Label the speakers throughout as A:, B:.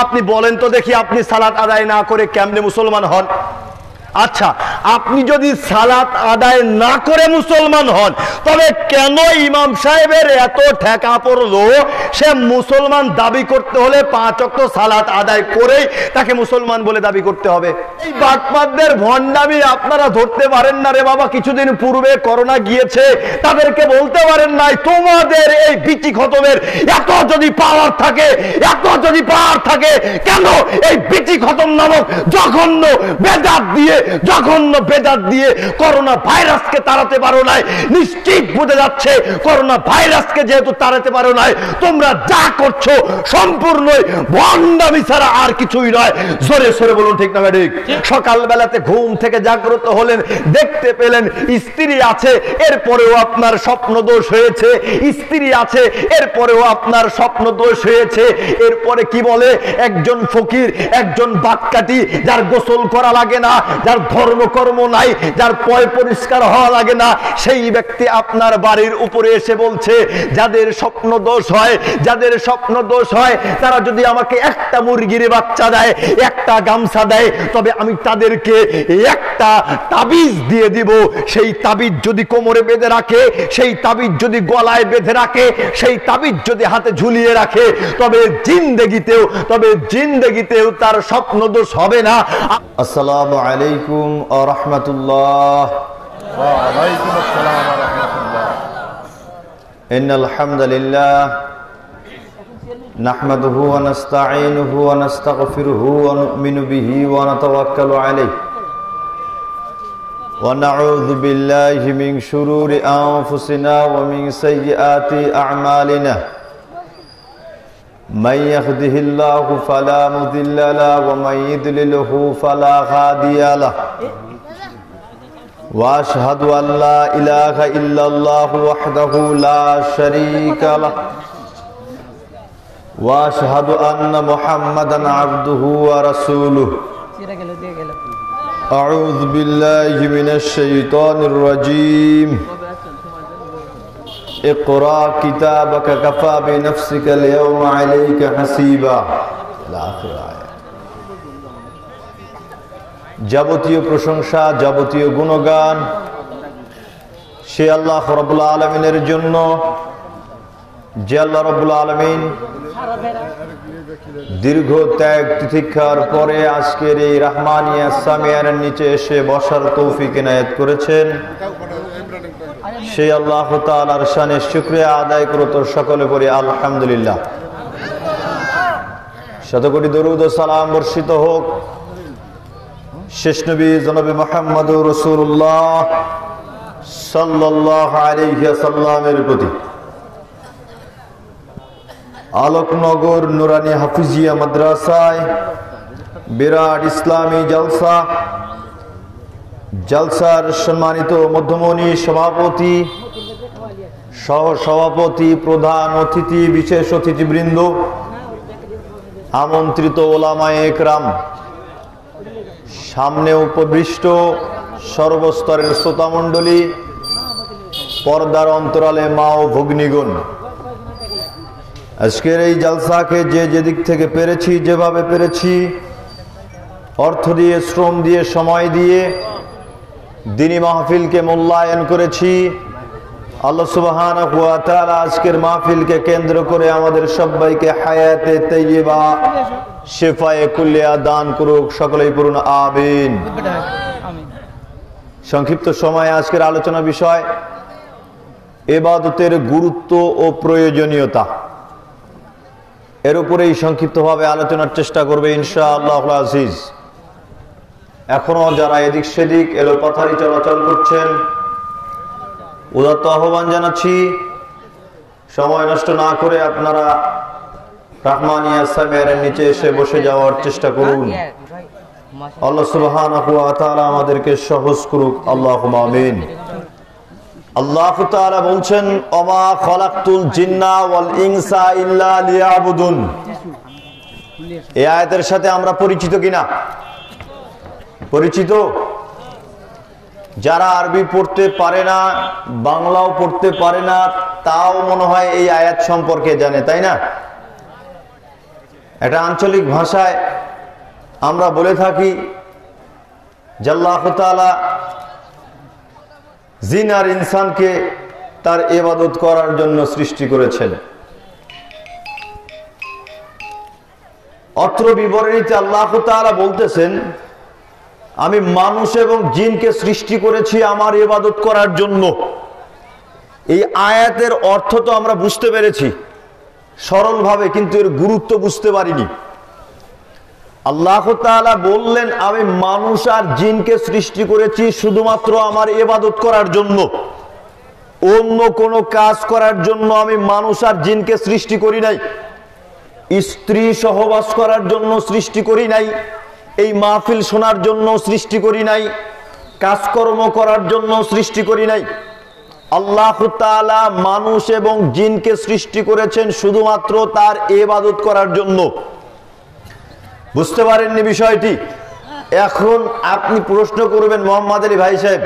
A: আপনি বলেন তো দেখি, আপনি সালাত আদায় না করে কেমনে মুসলমান হন? আচ্ছা, আপনি যদি সালাত আদায় না করে মুসলমান হন, তবে কেন ইমাম সাহেবের এত ঠেকা পড়লো সে মুসলমান দাবি করতে হলে 5 ওয়াক্ত সালাত আদায় করেই তাকে মুসলমান বলে দাবি করতে হবে? এই বাটপাতদের ভণ্ডামি আপনারা ধরতে পারেন না রে বাবা। কিছুদিন পূর্বে করোনা গিয়েছে, তাদেরকে বলতে পারেন নাই তোমাদের এই বিচি খতমের এত যদি পাওয়ার থাকে, কেন এই বিচি খতম নামক জঘন্য বেদাত দিয়ে করোনা ভাইরাসকে তাড়াতে পারো নাই? নিশ্চিত বোঝা যাচ্ছে করোনা ভাইরাসকে যেহেতু তাড়াতে পারো নাই, তোমরা যা করছো সম্পূর্ণই ভণ্ডামি ছাড়া আর কিছুই নয়। জোরে সোরে বলুন, ঠিক না ঠিক? সকালবেলাতে ঘুম থেকে জাগ্রত হলেন, দেখতে পেলেন স্ত্রী আছে, এরপরেও আপনার স্বপ্ন দোষ হয়েছে। স্ত্রী আছে, এরপরেও আপনার স্বপ্ন দোষ হয়েছে। এরপরে কি বলে? একজন ফকির, একজন বাটকাটি, যার গোসল করা লাগে না, যার ধর্মকর্ম নাই, যার পয় পরিষ্কার হওয়া লাগে না, সেই ব্যক্তি আপনার বাড়ির উপরে এসে বলছে যাদের স্বপ্ন দোষ হয় তারা যদি আমাকে একটা মুরগির বাচ্চা দেয়, একটা গামছা দেয়, তবে আমি তাদেরকে একটা তাবিজ দিয়ে দিব। সেই তাবিজ যদি কোমরে বেঁধে রাখে, সেই তাবিজ যদি গলায় বেঁধে রাখে, সেই তাবিজ যদি হাতে ঝুলিয়ে রাখে, তবে জিন্দেগিতেও তার স্বপ্ন দোষ হবে না। আসসালামু আলাইকুম ওয়া রাহমাতুল্লাহ। ওয়া আলাইকুম আসসালাম ওয়া রাহমাতুল্লাহ। ইন্নাল হামদুলিল্লাহ নাহমাদুহু ওয়া নাস্তাঈনুহু ওয়া নাস্তাগফিরুহু ওয়া নু'মিনু বিহি ওয়া নাতাওয়াক্কালু আলাইহি ওয়া নাউযু বিল্লাহি মিন শুরুরি আনফুসিনা ওয়া মিন সাইয়্যাতি আ'মালিনা। من يهده الله فلا مضل له ومن يضلله فلا هادي له واشهد ان لا اله الا الله وحده لا شريك له واشهد ان محمدا عبده ورسوله اعوذ بالله من الشيطان الرجيم اقرأ كتابك كفى بنفسك اليوم عليك حسيبا। যাবতীয় প্রশংসা, যাবতীয় গুণগান সে আল্লাহ রাব্বুল আলামিনের জন্য, যে আল্লাহ রাব্বুল আলামিন দীর্ঘ ত্যাগ তিতিক্ষার পরে আজকের এই রাহমানিয়া সামিয়ানের নিচে এসে বসার তৌফিক এনায়েত করেছেন। সেই আল্লাহ তাআলার শানে শুকরিয়া আদায় করত সকলে পড়ি আলহামদুলিল্লাহ। শতকোটি দরুদ ও সালাম বর্ষিত হোক শেষ নবী জনাবে মুহাম্মদুর রাসূলুল্লাহ সাল্লাল্লাহু আলাইহি ওয়াসাল্লামের প্রতি। আলোকনগর নুরানি হাফিজিয়া মাদ্রাসায় বিরাট ইসলামী জলসার সম্মানিত মধ্যমণি সভাপতি, সহ সভাপতি, প্রধান অতিথি, বিশেষ অতিথিবৃন্দ, আমন্ত্রিত ওলামায়ে একরাম, সামনে উপবিষ্ট সর্বস্তরের শ্রোতামণ্ডলী, পর্দার অন্তরালে মা ও ভগ্নীগণ, আজকের এই জলসাকে যে যেদিক থেকে পেরেছি, যেভাবে পেরেছি, অর্থ দিয়ে, শ্রম দিয়ে, সময় দিয়ে দ্বীনি মাহফিলকে মূল্যায়ন করেছি। আল্লাহ সুবহানাহু ওয়া তাআলা আজকের মাহফিলকে কেন্দ্র করে আমাদের সবাইকে হায়াতে তাইয়্যিবা, শিফায়ে কুল্লিয়া দান করুক, সকলেই পড়ুন আমিন। সংক্ষিপ্ত সময়ে আজকের আলোচনা বিষয় ইবাদতের গুরুত্ব ও প্রয়োজনীয়তা, এর উপরেই সংক্ষিপ্তভাবে আলোচনার চেষ্টা করবে ইনশাআল্লাহুল আজিজ। এখনো যারা এদিক সেদিক এলোপাথারি চলাচল করছেন, উদাত্ত আহ্বান জানাচ্ছি সময় নষ্ট না করে আপনারা রাহমানিয়া সামিয়ানের নিচে এসে বসে যাওয়ার চেষ্টা করুন। আল্লাহ সুবহানাহু ওয়া তাআলা আমাদেরকে সহজ করুক, আল্লাহুম্মা আমিন। আল্লাহ তাআলা বলছেন, ওমা খালাকতুল জিন্না ওয়াল ইনসা ইল্লা লিয়াবুদুন। এই আয়াতের সাথে আমরা পরিচিত কিনা? পরিচিত? যারা আরবি পড়তে পারে না, বাংলাও পড়তে পারে না, তাও মনে হয় এই আয়াত সম্পর্কে জানে, তাই না?
B: এটা আঞ্চলিক ভাষায় আমরা বলে থাকি যে আল্লাহ তাআলা জিন আর ইনসানকে তার ইবাদত করার জন্য সৃষ্টি করেছেন। অত্র বিবরণীতে আল্লাহ তাআলা বলতেছেন, আমি মানুষ এবং জিনকে সৃষ্টি করেছি আমার ইবাদত করার জন্য। এই আয়াতের অর্থ তো আমরা বুঝতে পেরেছি সরলভাবে, কিন্তু এর গুরুত্ব বুঝতে পারিনি। আল্লাহ তাআলা বললেন, আমি মানুষ আর জিনকে সৃষ্টি করেছি শুধুমাত্র আমার ইবাদত করার জন্য, অন্য কোনো কাজ করার জন্য আমি মানুষ আর জিনকে সৃষ্টি করি নাই। স্ত্রী সহবাস করার জন্য সৃষ্টি করি নাই, এই মাহফিল শোনার জন্য সৃষ্টি করি নাই, কাজকর্ম করার জন্য সৃষ্টি করি নাই। আল্লাহ তাআলা মানুষ এবং জিনকে সৃষ্টি করেছেন শুধুমাত্র তার ইবাদত করার জন্য। বুঝতে পারেননি বিষয়টি? এখন আপনি প্রশ্ন করবেন, মোহাম্মদ আলী ভাই সাহেব,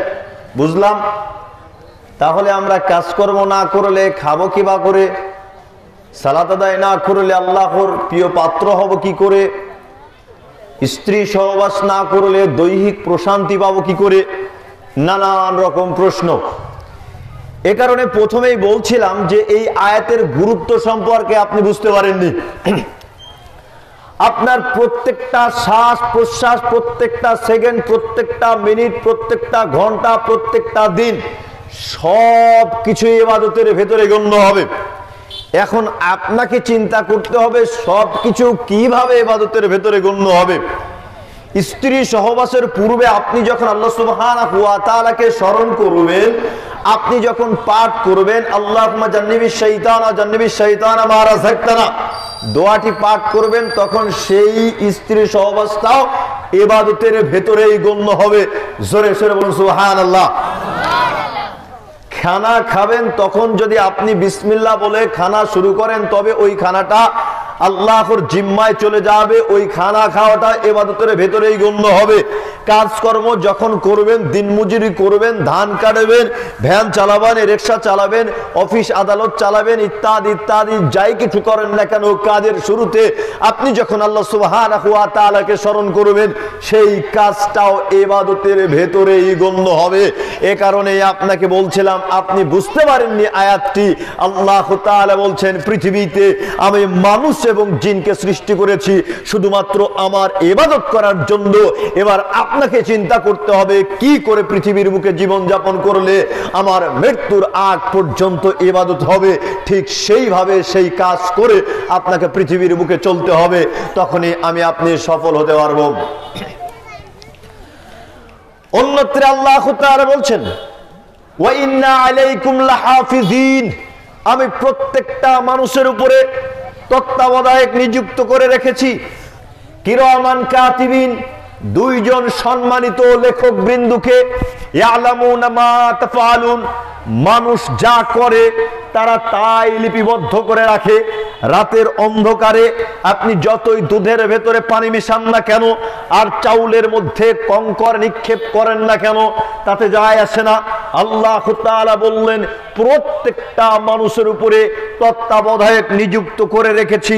B: বুঝলাম, তাহলে আমরা কাজকর্ম না করলে খাবো কি বা করে, সালাত আদায় না করলে আল্লাহর প্রিয় পাত্র হব কি করে, স্ত্রী সহবাস না করলে দৈহিক প্রশান্তি পাবো কি করে, নানান রকম প্রশ্ন। এ কারণে প্রথমেই বলছিলাম যে এই আয়াতের গুরুত্ব সম্পর্কে আপনি বুঝতে পারেননি। আপনার প্রত্যেকটা শ্বাস প্রশ্বাস, প্রত্যেকটা সেকেন্ড, প্রত্যেকটা মিনিট, প্রত্যেকটা ঘন্টা, প্রত্যেকটা দিন সব কিছু ইবাদতের ভেতরে গণ্য হবে। এখন আপনাকে চিন্তা করতে হবে সবকিছু কিভাবে ইবাদতের ভেতরে গণ্য হবে। স্ত্রী সহবাসের পূর্বে আপনি যখন আল্লাহ সুবহানাহু ওয়া তাআলাকে স্মরণ করবেন, আপনি যখন পাঠ করবেন আল্লাহুম্মা জান্নিবিশ শাইতানা জান্নিবিশ শাইতানা মা রাযাকতানা, দোয়াটি পাঠ করবেন, তখন সেই স্ত্রী সহবাসটাও ইবাদতের ভেতরেই গণ্য হবে। জোরে জোরে বলুন সুবহানাল্লাহ। খানা খাবেন, তখন যদি আপনি বিসমিল্লাহ বলে খানা শুরু করেন, তবে ওই খানাটা আল্লাহর জিম্মায় চলে যাবে, ওই খানা খাওয়াটা ইবাদতের ভেতরেই গণ্য হবে। কাজকর্ম যখন করবেন, দিনমজুরি করবেন, ধান কাটবেন, ভ্যান চালাবেন, রিকশা চালাবেন, অফিস আদালত চালাবেন, ইত্যাদি ইত্যাদি যাই কিছু করেন না কেন, কাজের শুরুতে আপনি যখন আল্লাহ সুবহানাহু ওয়া তাআলাকে স্মরণ করবেন, সেই কাজটাও ইবাদতের ভেতরেই গণ্য হবে। এ কারণে আপনাকে বলছিলাম, আপনি বুঝতে পারেননি আয়াতটি। আল্লাহ তাআলা বলছেন, পৃথিবীতে আমি মানুষ এবং জিনকে সৃষ্টি করেছি শুধুমাত্র আমার ইবাদত করার জন্য। এবার আপনাকে চিন্তা করতে হবে কি করে পৃথিবীর বুকে জীবন যাপন করলে আমার মৃত্যুর আগ পর্যন্ত ইবাদত হবে। ঠিক সেইভাবে সেই কাজ করে আপনাকে পৃথিবীর বুকে চলতে হবে, তখনই আমি আপনি সফল হতে পারবো। অন্যত্র আল্লাহ তাআলা বলছেন, ওয়া ইন্না আলাইকুম লাহাফিজিন, আমি প্রত্যেকটা মানুষের উপরে তত্ত্বাবধায়ক নিযুক্ত করে রেখেছি। কিরামান কাতিবিন, দুইজন সম্মানিত লেখক বৃন্দুকে, ইয়ালামুনা মা তাফআলুন, মানুষ যা করে তারা তাই লিপিবদ্ধ করে রাখে। রাতের অন্ধকারে আপনি যতই দুধের ভেতরে পানি মিশান না কেন, আর চাউলের মধ্যে কঙ্কর নিক্ষেপ করেন না কেন, তাতে যায় আসে না। আল্লাহ তাআলা বললেন, প্রত্যেকটা মানুষের উপরে তত্ত্বাবধায়ক নিযুক্ত করে রেখেছি।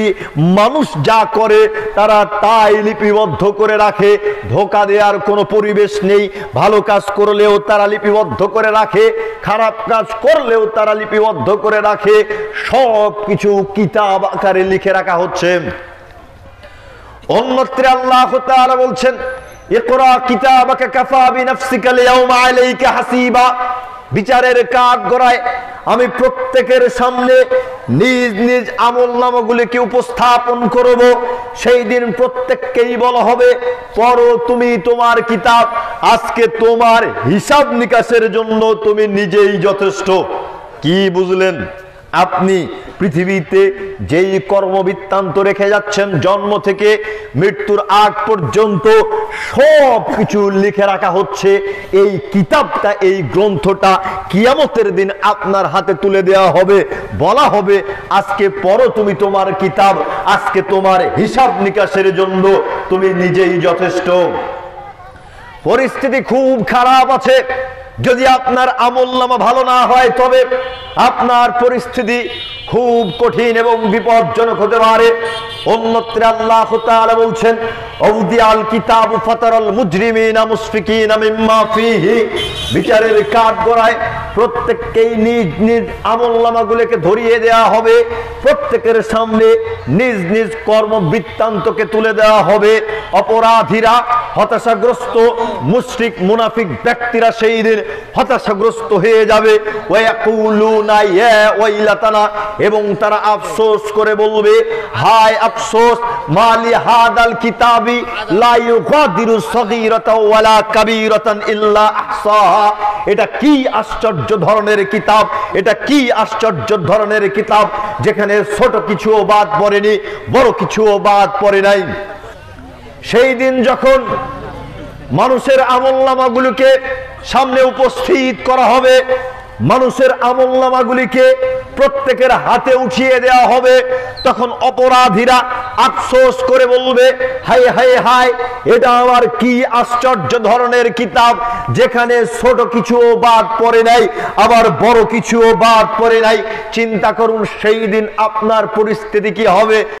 B: মানুষ যা করে তারা তাই লিপিবদ্ধ করে রাখে। ধোঁকা দেওয়ার কোনো পরিবেশ নেই। ভালো কাজ করলেও তারা লিপিবদ্ধ করে রাখে, খারাপ কাজ করলেও তারা লিপিবদ্ধ করে রাখে। সব কিছু কিতাব আকারে লিখে রাখা হচ্ছে। অন্যত্র আল্লাহ তাআলা বলছেন, ইকরা কিতাবাকা কাফা বিনাফসিকা আল-ইয়াওমা আলাইকা হাসিবা, বিচারের কাঠ গড়ায় আমি প্রত্যেকের সামনে নিজ নিজ আমলনামাগুলিকে উপস্থাপন করব। সেই দিন প্রত্যেককেই বলা হবে, পড়ো তুমি তোমার কিতাব, আজকে তোমার হিসাব নিকাশের জন্য তুমি নিজেই যথেষ্ট। কি বুঝলেন? আপনি পৃথিবীতে যেই কর্মবৃত্তান্ত রেখে যাচ্ছেন, জন্ম থেকে মৃত্যুর আগ পর্যন্ত সব কিছু লিখে রাখা হচ্ছে। এই কিতাবটা, এই গ্রন্থটা কিয়ামতের দিন আপনার হাতে তুলে দেওয়া হবে। বলা হবে, আজকে পড়ো তুমি তোমার কিতাব, আজকে তোমার হিসাব নিকাশের জন্য তুমি নিজেই যথেষ্ট। পরিস্থিতি খুব খারাপ আছে। যদি আপনার আমলনামা ভালো না হয়, তবে আপনার পরিস্থিতি খুব কঠিন এবং বিপজ্জনক হতে পারে। অন্যত্র আল্লাহ তাআলা বলছেন, আউদিয়াল কিতাবু ফাতারাল মুজরিমিনা মুশফিকিনা মিম্মা ফীহি, বিচারের কাঠগড়ায় প্রত্যেককেই নিজ নিজ আমলনামাগুলোকে ধরিয়ে দেওয়া হবে, প্রত্যেকের সামনে নিজ নিজ কর্মবৃত্তান্তকে তুলে দেওয়া হবে। অপরাধীরা, হতাশাগ্রস্ত মুশরিক মুনাফিক ব্যক্তিরা সেই দিন হতাশাগ্রস্ত হয়ে যাবে। ওয়ায়াকুলুনা ইয়া ওয়াইলাতানা, এবং তারা আফসোস করে বলবে, হায় আফসোস, মালি হাদাল কিতাবি লা ইউগাদিরু সগীরাতাও ওয়ালা কাবীরাতান ইল্লা আহসাহা। এটা কি আশ্চর্য ধরনের কিতাব, এটা কি আশ্চর্য ধরনের কিতাব, যেখানে ছোট কিছুও বাদ পড়েনি, বড় কিছুও বাদ পড়ে নাই। সেই দিন যখন মানুষের আমলনামাগুলোকে সামনে উপস্থিত করা হবে, মানুষের আমলনামাগুলিকে প্রত্যেকের হাতে উঠিয়ে দেওয়া হবে, তখন অপরাধীরা আফসোস করে বলবে, হায় হায় হায়, এটা আমার কি আশ্চর্য ধরনের কিতাব, যেখানে ছোট কিছুও বাদ পড়ে নাই, আবার বড় কিছুও বাদ পড়ে নাই। চিন্তা করুন সেই দিন আপনার পরিস্থিতি কি হবে।